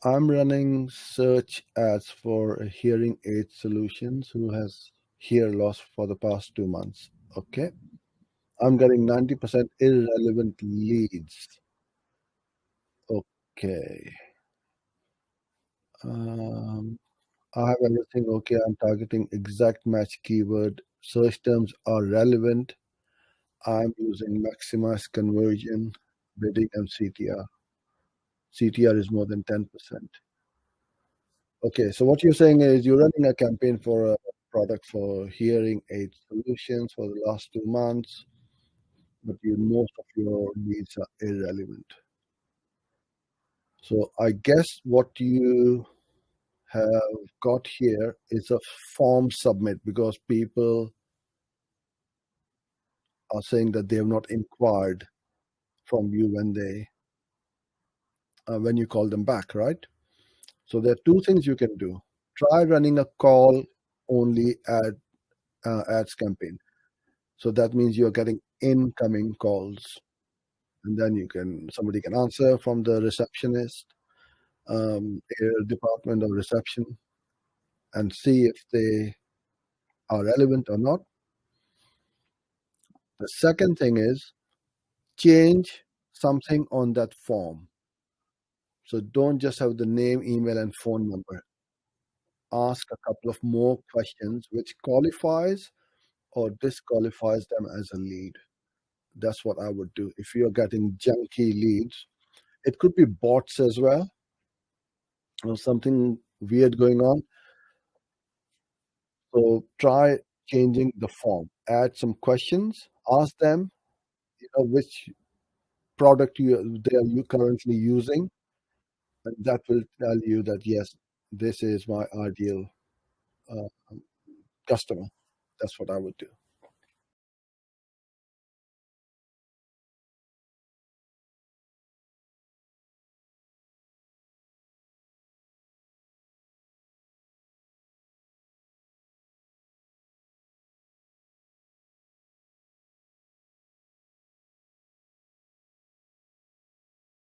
I'm running search ads for a hearing aid solutions who has hear loss for the past 2 months. Okay. I'm getting 90% irrelevant leads. Okay. Um, I have everything okay. I'm targeting exact match keyword. Search terms are relevant. I'm using maximize conversion, bidding, and CTR. CTR is more than 10%. Okay, so what you're saying is you're running a campaign for a product for hearing aid solutions for the last 2 months, but most of your leads are irrelevant. So I guess what you have got here is a form submit because people are saying that they have not inquired from you when you call them back, right? So there are two things you can do. Try running a call only ads campaign. So that means you're getting incoming calls, and then somebody can answer from the receptionist, air department or reception, and see if they are relevant or not. The second thing is change something on that form. So don't just have the name, email, and phone number. Ask a couple of more questions which qualifies or disqualifies them as a lead. That's what I would do. If you're getting junky leads, it could be bots as well, or something weird going on. So try changing the form. Add some questions. Ask them, which product they are you currently using, and that will tell you that yes, this is my ideal uh, customer. That's what I would do.